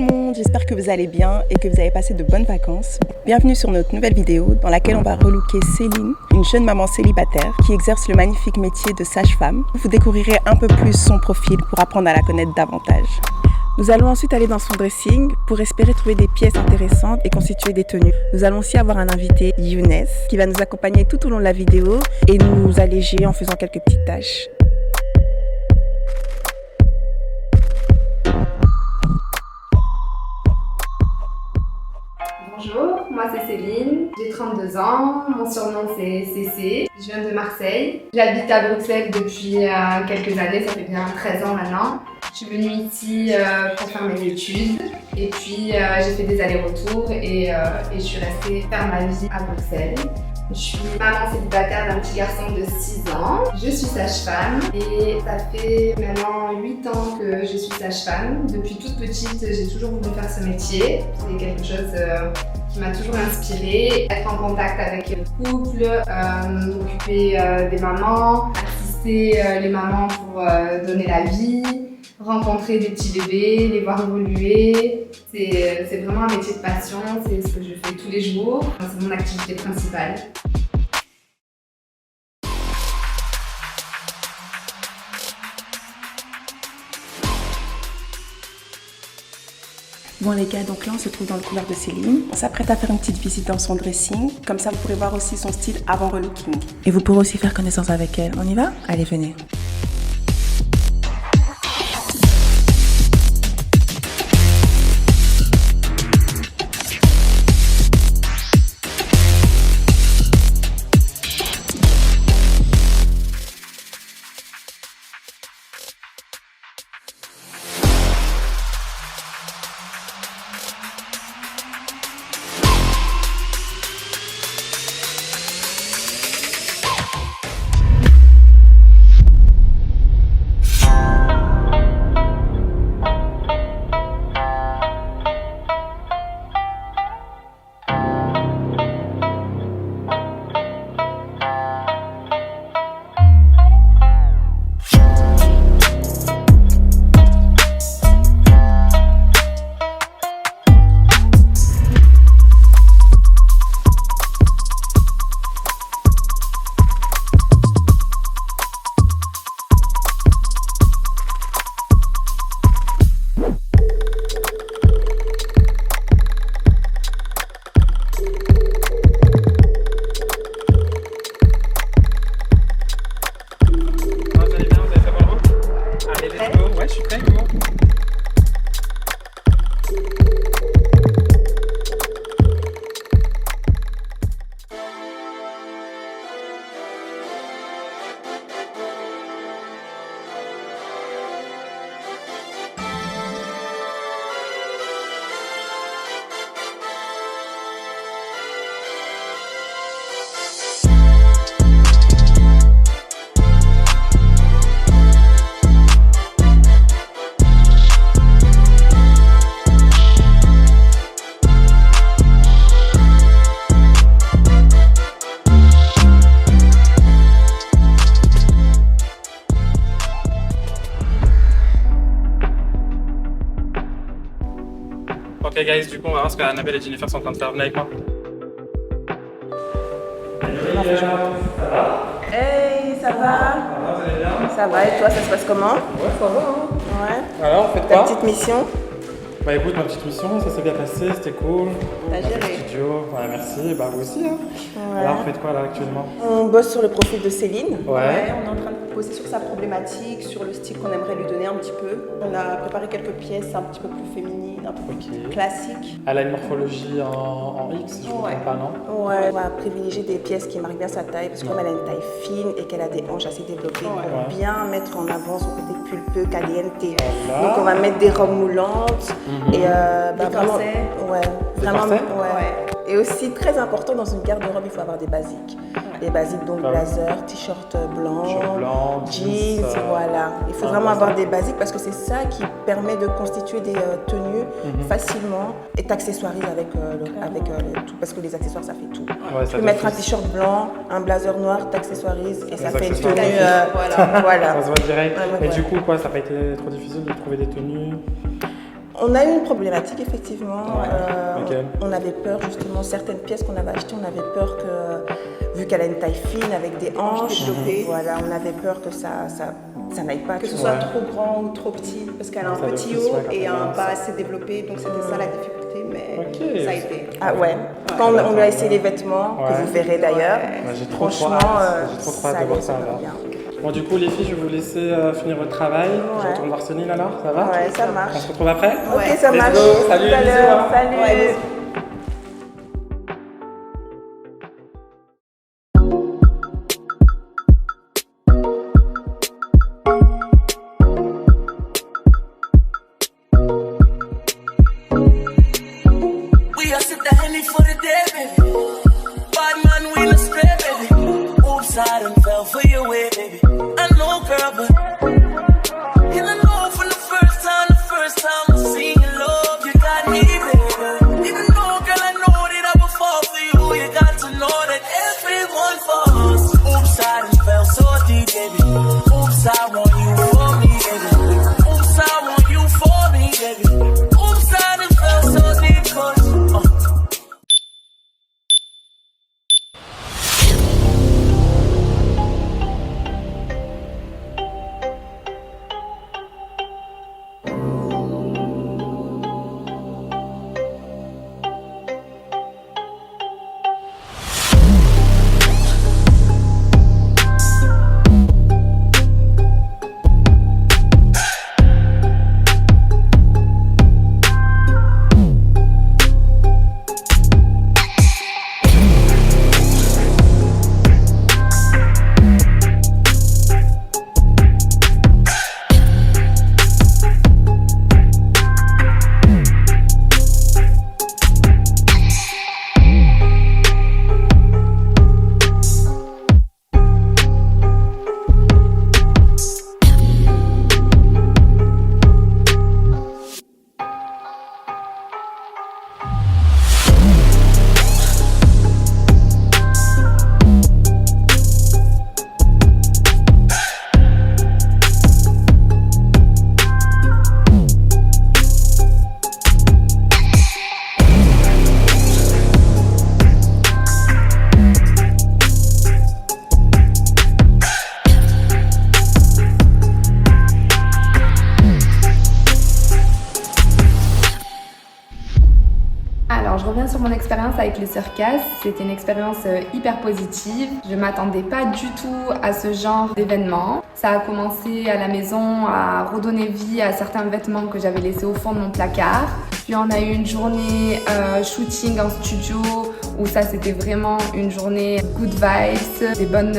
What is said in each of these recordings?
le monde, j'espère que vous allez bien et que vous avez passé de bonnes vacances. Bienvenue sur notre nouvelle vidéo dans laquelle on va relooker Céline, une jeune maman célibataire qui exerce le magnifique métier de sage-femme. Vous découvrirez un peu plus son profil pour apprendre à la connaître davantage. Nous allons ensuite aller dans son dressing pour espérer trouver des pièces intéressantes et constituer des tenues. Nous allons aussi avoir un invité, Younes, qui va nous accompagner tout au long de la vidéo et nous alléger en faisant quelques petites tâches. Bonjour, moi c'est Céline, j'ai 32 ans, mon surnom c'est CC, je viens de Marseille. J'habite à Bruxelles depuis quelques années, ça fait bien 13 ans maintenant. Je suis venue ici pour faire mes études et puis j'ai fait des allers-retours et je suis restée faire ma vie à Bruxelles. Je suis maman célibataire d'un petit garçon de 6 ans. Je suis sage-femme et ça fait maintenant 8 ans que je suis sage-femme. Depuis toute petite, j'ai toujours voulu faire ce métier. C'est quelque chose qui m'a toujours inspirée. Être en contact avec le couple, m'occuper des mamans, assister les mamans pour donner la vie, rencontrer des petits bébés, les voir évoluer. C'est vraiment un métier de passion, c'est ce que je fais tous les jours. C'est mon activité principale. Bon les gars, donc là on se trouve dans le couloir de Céline. On s'apprête à faire une petite visite dans son dressing. Comme ça vous pourrez voir aussi son style avant relooking. Et vous pourrez aussi faire connaissance avec elle. On y va? Allez, venez. Ouais, je suis prêt, comment? Ok guys, du coup on va voir ce que Annabelle et Jennifer sont en train de faire. Venez avec moi. Hey, ça va? Hey, ça va? Ça va, vous allez bien? Ça va, et toi, ça se passe comment? Ouais, ça va hein. Ouais. Alors, on fait Ta quoi? petite mission? Bah écoute, ma petite mission, ça s'est bien passé, c'était cool. T'as géré? Studio, ouais, merci, bah vous aussi hein. Ouais. Alors, vous faites quoi là actuellement? On bosse sur le profil de Céline. Ouais. On est en train de bosser sur sa problématique, sur le style qu'on aimerait lui donner un petit peu. On a préparé quelques pièces un petit peu plus féminines, un peu plus classiques. Elle a une morphologie en X, si je ne me trompe pas, non? Ouais, on va privilégier des pièces qui marquent bien sa taille, parce que comme elle a une taille fine et qu'elle a des hanches assez développées, on va bien mettre en avant son côté pulpeux, caliente. Voilà. Donc on va mettre des robes moulantes et des vraiment, corsets. ouais, Des vraiment, corsets? ouais. Et aussi très important dans une garde-robe, il faut avoir des basiques. Les basiques, donc blazer, t-shirt blanc, jeans, voilà. Il faut vraiment avoir des basiques parce que c'est ça qui permet de constituer des tenues facilement et t'accessoirises avec le tout, parce que les accessoires ça fait tout. Ouais, tu peux mettre un t-shirt blanc, un blazer noir, t'accessoirises et ça fait une accessoires. tenue. Voilà. Ça se voit direct. Ouais, Et ouais. du coup, quoi, ça n'a pas été trop difficile de trouver des tenues? On a eu une problématique effectivement. Okay. On avait peur justement, certaines pièces qu'on avait achetées, on avait peur que, vu qu'elle a une taille fine avec des hanches, voilà, on avait peur que ça n'aille pas, que ce soit trop grand ou trop petit, parce qu'elle a un petit haut et un bas assez développé, donc c'était ça la difficulté, mais ça a été. Ah ouais, quand on lui a essayé les vêtements, que vous verrez d'ailleurs, j'ai trop franchement, hâte de voir ça alors. Bon, du coup, les filles, je vais vous laisser finir votre travail. Je retourne voir Céline alors, ça va? Ouais, ça marche. On se retrouve après? Ok, ça marche. Salut, tout à l'heure. Salut. Ouais, I done fell for your way, baby. I know, girl, but and I know from the first time I seen your love, you got me, baby. Even though, girl, I know that I would fall for you, you got to know that everyone falls. Oops, I done fell so deep, baby. Oops, I want you for me, baby. Oops, I want you for me, baby. Oops, I done fell so deep, 'cause Alors, je reviens sur mon expérience avec le circus. C'était une expérience hyper positive. Je m'attendais pas du tout à ce genre d'événement. Ça a commencé à la maison à redonner vie à certains vêtements que j'avais laissés au fond de mon placard. Puis on a eu une journée shooting en studio où ça c'était vraiment une journée good vibes, des bonnes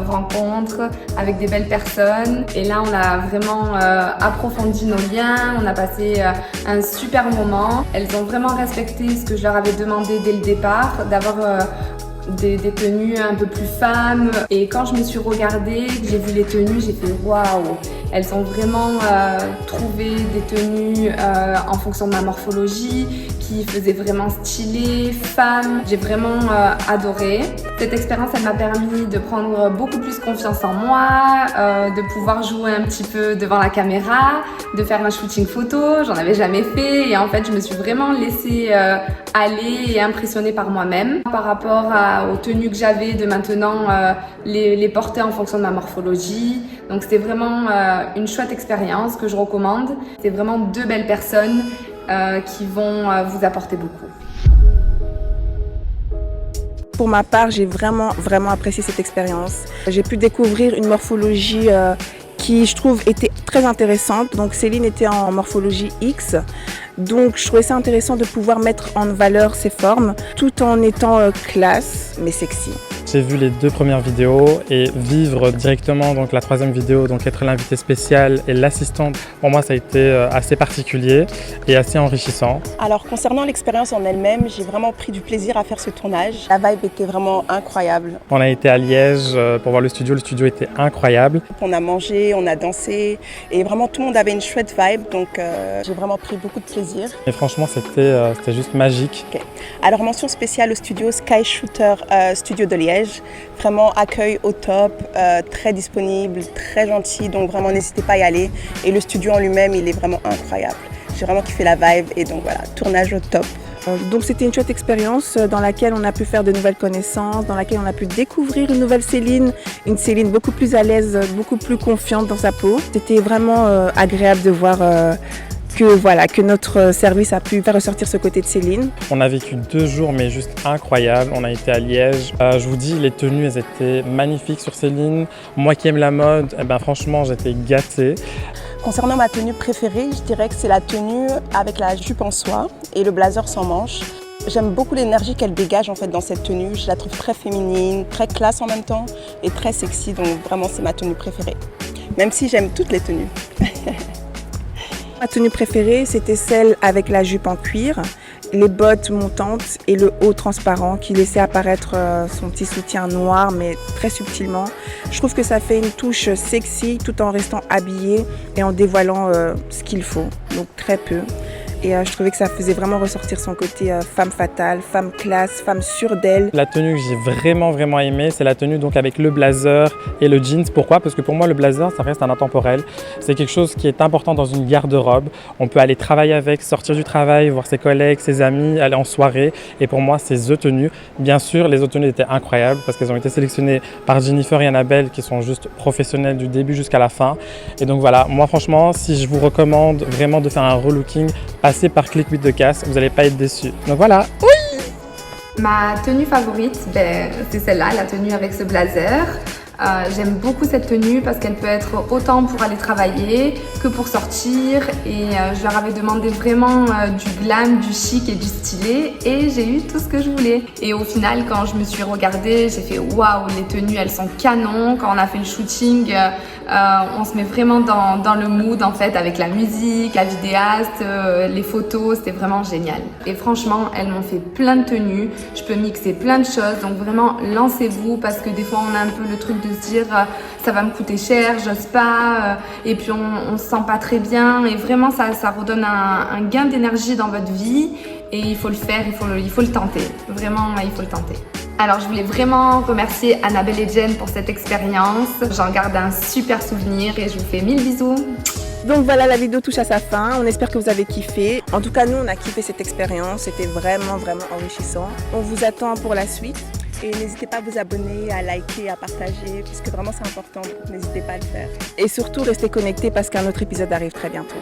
rencontres avec des belles personnes. Et là on a vraiment approfondi nos liens, on a passé un super moment. Elles ont vraiment respecté ce que je leur avais demandé dès le départ, d'avoir des tenues un peu plus femmes. Et quand je me suis regardée, j'ai vu les tenues, j'ai fait waouh! Elles ont vraiment trouvé des tenues en fonction de ma morphologie, qui faisaient vraiment stylé, femme. J'ai vraiment adoré. Cette expérience, elle m'a permis de prendre beaucoup plus confiance en moi, de pouvoir jouer un petit peu devant la caméra, de faire un shooting photo. J'en avais jamais fait et en fait, je me suis vraiment laissée aller et impressionnée par moi-même. Par rapport aux tenues que j'avais, de maintenant les porter en fonction de ma morphologie. Donc c'était vraiment une chouette expérience que je recommande. C'est vraiment deux belles personnes qui vont vous apporter beaucoup. Pour ma part, j'ai vraiment apprécié cette expérience. J'ai pu découvrir une morphologie qui, je trouve, était très intéressante. Donc Céline était en morphologie X. Donc je trouvais ça intéressant de pouvoir mettre en valeur ses formes tout en étant classe mais sexy. J'ai vu les 2 premières vidéos et vivre directement donc la 3e vidéo, donc être l'invité spécial et l'assistante, pour moi ça a été assez particulier et assez enrichissant. Alors concernant l'expérience en elle-même, j'ai vraiment pris du plaisir à faire ce tournage. La vibe était vraiment incroyable. On a été à Liège pour voir le studio était incroyable. On a mangé, on a dansé et vraiment tout le monde avait une chouette vibe, donc j'ai vraiment pris beaucoup de plaisir. Et franchement c'était juste magique. Okay. Alors mention spéciale au studio Sky Shooter Studio de Liège. Vraiment accueil au top, très disponible, très gentil, donc vraiment n'hésitez pas à y aller. Et le studio en lui-même, il est vraiment incroyable. J'ai vraiment kiffé la vibe et donc voilà, tournage au top. Donc c'était une chouette expérience dans laquelle on a pu faire de nouvelles connaissances, dans laquelle on a pu découvrir une nouvelle Céline, une Céline beaucoup plus à l'aise, beaucoup plus confiante dans sa peau. C'était vraiment agréable de voir que notre service a pu faire ressortir ce côté de Céline. On a vécu 2 jours mais juste incroyables. On a été à Liège. Je vous dis, les tenues, elles étaient magnifiques sur Céline. Moi qui aime la mode, franchement, j'étais gâtée. Concernant ma tenue préférée, je dirais que c'est la tenue avec la jupe en soie et le blazer sans manches. J'aime beaucoup l'énergie qu'elle dégage en fait dans cette tenue. Je la trouve très féminine, très classe en même temps et très sexy. Donc vraiment, c'est ma tenue préférée. Même si j'aime toutes les tenues. Ma tenue préférée, c'était celle avec la jupe en cuir, les bottes montantes et le haut transparent qui laissait apparaître son petit soutien noir mais très subtilement. Je trouve que ça fait une touche sexy tout en restant habillée et en dévoilant ce qu'il faut, donc très peu. Et je trouvais que ça faisait vraiment ressortir son côté femme fatale, femme classe, femme sûre d'elle. La tenue que j'ai vraiment aimée, c'est la tenue donc avec le blazer et le jeans. Pourquoi? Parce que pour moi, le blazer, ça reste un intemporel. C'est quelque chose qui est important dans une garde-robe. On peut aller travailler avec, sortir du travail, voir ses collègues, ses amis, aller en soirée. Et pour moi, c'est The Tenue. Bien sûr, les autres tenues étaient incroyables parce qu'elles ont été sélectionnées par Jennifer et Annabelle qui sont juste professionnelles du début jusqu'à la fin. Et donc voilà, moi franchement, si je vous recommande vraiment de faire un relooking, passez par Click with the Cast, vous n'allez pas être déçus. Donc voilà. Ma tenue favorite, c'est celle-là, la tenue avec ce blazer. J'aime beaucoup cette tenue parce qu'elle peut être autant pour aller travailler que pour sortir et je leur avais demandé vraiment du glam, du chic et du stylé et j'ai eu tout ce que je voulais. Et au final, quand je me suis regardée, j'ai fait waouh, les tenues elles sont canon. Quand on a fait le shooting, on se met vraiment dans le mood en fait avec la musique, la vidéaste, les photos, c'était vraiment génial. Et franchement, elles m'ont fait plein de tenues, je peux mixer plein de choses, donc vraiment lancez-vous parce que des fois on a un peu le truc de se dire ça va me coûter cher, j'ose pas, et puis on se sent pas très bien et vraiment ça redonne un gain d'énergie dans votre vie et il faut le faire, il faut le tenter, vraiment il faut le tenter. Alors je voulais vraiment remercier Annabelle et Jen pour cette expérience, j'en garde un super souvenir et je vous fais 1000 bisous. Donc voilà, la vidéo touche à sa fin, on espère que vous avez kiffé. En tout cas, nous on a kiffé cette expérience, c'était vraiment enrichissant. On vous attend pour la suite. Et n'hésitez pas à vous abonner, à liker, à partager, puisque vraiment c'est important, donc n'hésitez pas à le faire. Et surtout, restez connectés parce qu'un autre épisode arrive très bientôt.